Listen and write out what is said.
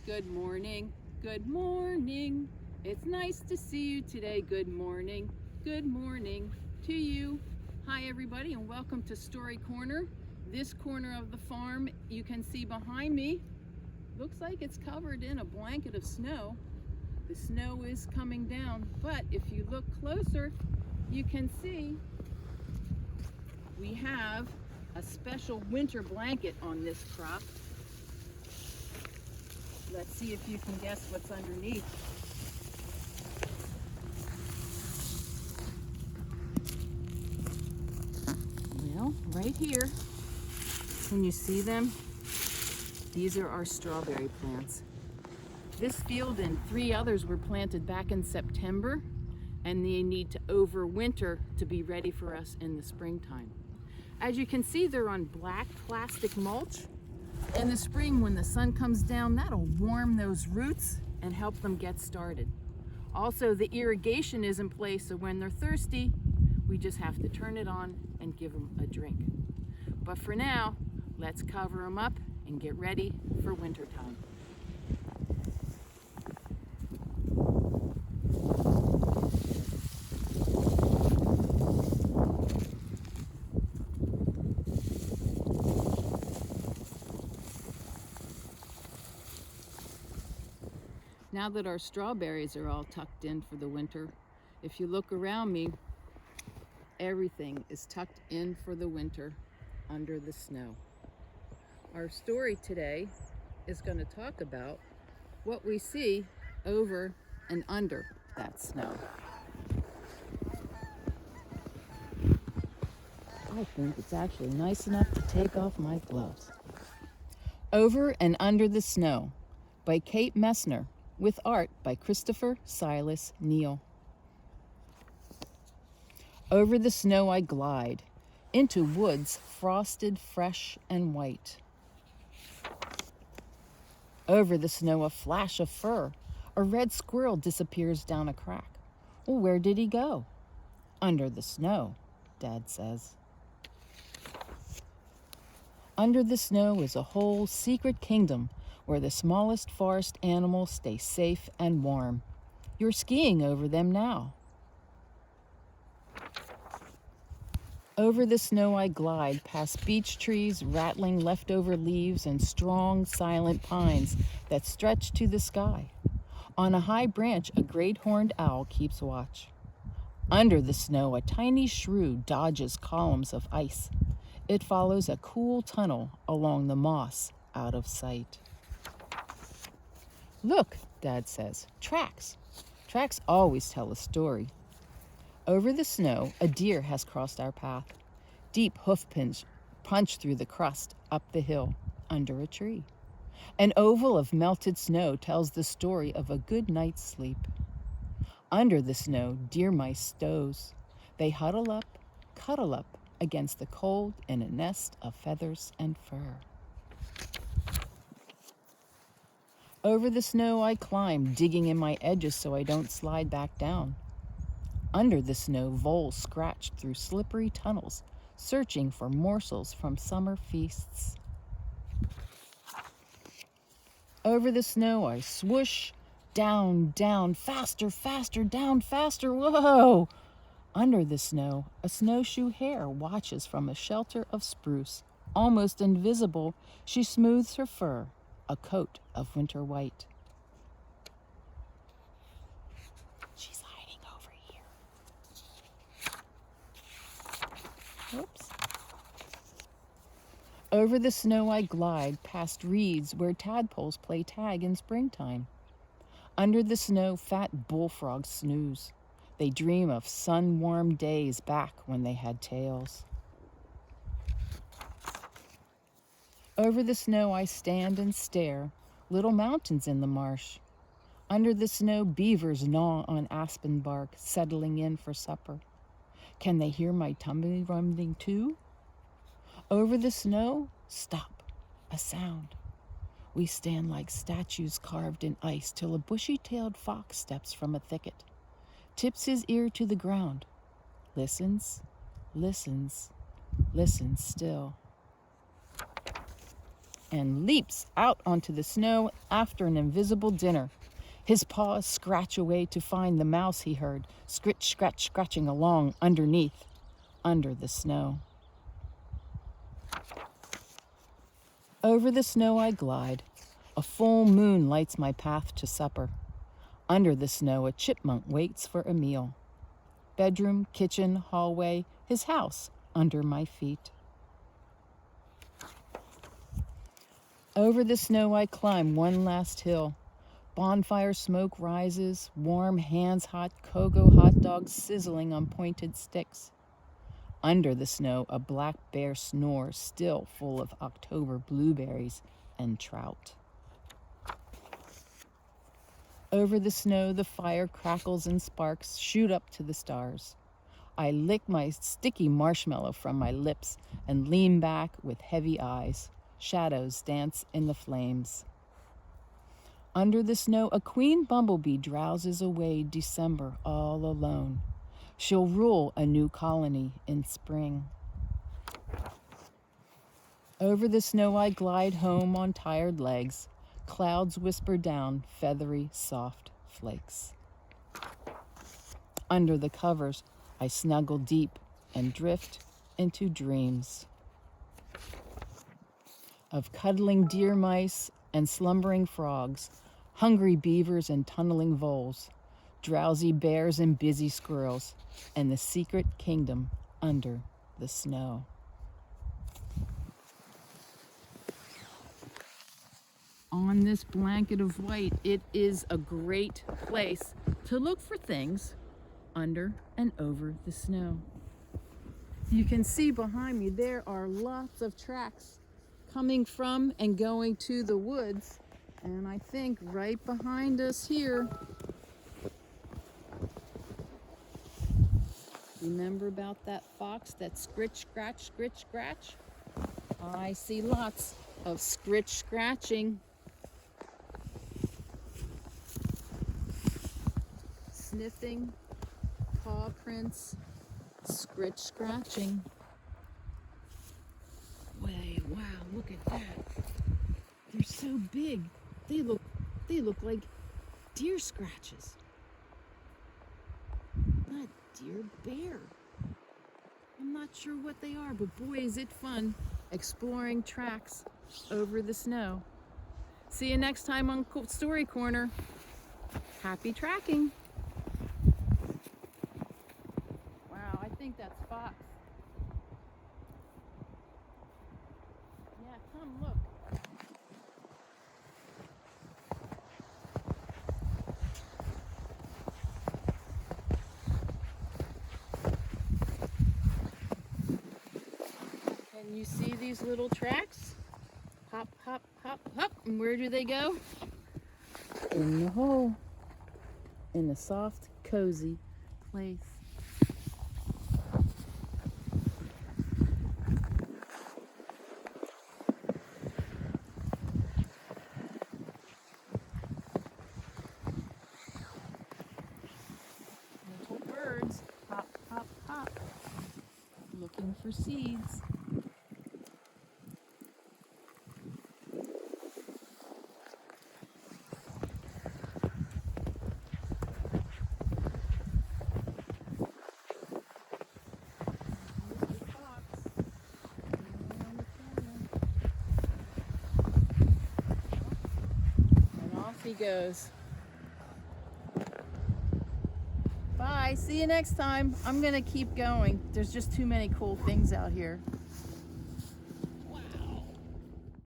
Good morning. Good morning. It's nice to see you today. Good morning. Good morning to you. Hi everybody and welcome to Story Corner. This corner of the farm you can see behind me looks like it's covered in a blanket of snow. The snow is coming down, but if you look closer, you can see we have a special winter blanket on this crop. Let's see if you can guess what's underneath. Well, right here, can you see them? These are our strawberry plants. This field and 3 others were planted back in September, and they need to overwinter to be ready for us in the springtime. As you can see, they're on black plastic mulch. In the spring, when the sun comes down, that'll warm those roots and help them get started. Also, the irrigation is in place, so when they're thirsty, we just have to turn it on and give them a drink. But for now, let's cover them up and get ready for winter time. Now that our strawberries are all tucked in for the winter, if you look around me, everything is tucked in for the winter under the snow. Our story today is going to talk about what we see over and under that snow. I think it's actually nice enough to take off my gloves. Over and Under the Snow by Kate Messner, with art by Christopher Silas Neal. Over the snow I glide, into woods frosted, fresh, and white. Over the snow a flash of fur, a red squirrel disappears down a crack. Well, where did he go? Under the snow, Dad says. Under the snow is a whole secret kingdom where the smallest forest animals stay safe and warm. You're skiing over them now. Over the snow I glide, past beech trees, rattling leftover leaves, and strong, silent pines that stretch to the sky. On a high branch, a great horned owl keeps watch. Under the snow, a tiny shrew dodges columns of ice. It follows a cool tunnel along the moss out of sight. Look, Dad says, tracks. Tracks always tell a story. Over the snow, a deer has crossed our path. Deep hoofprints punch through the crust up the hill, under a tree. An oval of melted snow tells the story of a good night's sleep. Under the snow, deer mice doze. They huddle up, cuddle up against the cold in a nest of feathers and fur. Over the snow I climb, digging in my edges so I don't slide back down. Under the snow, voles scratch through slippery tunnels, searching for morsels from summer feasts. Over the snow I swoosh, down, down, faster, faster, down, faster, whoa! Under the snow, a snowshoe hare watches from a shelter of spruce. Almost invisible, she smooths her fur, a coat of winter white. She's hiding over here. Oops. Over the snow I glide, past reeds where tadpoles play tag in springtime. Under the snow, fat bullfrogs snooze. They dream of sun-warmed days back when they had tails. Over the snow I stand and stare, little mountains in the marsh. Under the snow, beavers gnaw on aspen bark, settling in for supper. Can they hear my tummy rumbling too? Over the snow, stop, a sound. We stand like statues carved in ice till a bushy-tailed fox steps from a thicket, tips his ear to the ground, listens, listens, listens still. and leaps out onto the snow after an invisible dinner. His paws scratch away to find the mouse he heard, scritch, scratch, scratching along underneath, under the snow. Over the snow I glide. A full moon lights my path to supper. Under the snow, a chipmunk waits for a meal. Bedroom, kitchen, hallway, his house under my feet. Over the snow I climb one last hill. Bonfire smoke rises, warm, hands-hot Kogo hot dogs sizzling on pointed sticks. Under the snow, a black bear snores, still full of October blueberries and trout. Over the snow, the fire crackles and sparks shoot up to the stars. I lick my sticky marshmallow from my lips and lean back with heavy eyes. Shadows dance in the flames. Under the snow, a queen bumblebee drowses away December all alone. She'll rule a new colony in spring. Over the snow I glide home on tired legs. Clouds whisper down feathery, soft flakes. Under the covers, I snuggle deep and drift into dreams of cuddling deer mice and slumbering frogs, hungry beavers and tunneling voles, drowsy bears and busy squirrels, and the secret kingdom under the snow. On this blanket of white, it is a great place to look for things under and over the snow. You can see behind me there are lots of tracks coming from and going to the woods, and I think right behind us here, remember about that fox that scritch, scratch? I see lots of scritch scratching, sniffing, paw prints, scritch scratching. Way, wow, look at that. They're so big. They look like deer scratches. Not deer, bear. I'm not sure what they are, but boy, is it fun exploring tracks over the snow. See you next time on Story Corner. Happy tracking. Wow, I think that's fox. Yeah, come look. Can you see these little tracks? Hop, hop, hop, hop. And where do they go? In the hole. In a soft, cozy place. Little birds, hop, hop, hop, looking for seeds. He goes. Bye, see you next time. I'm gonna keep going. There's just too many cool things out here.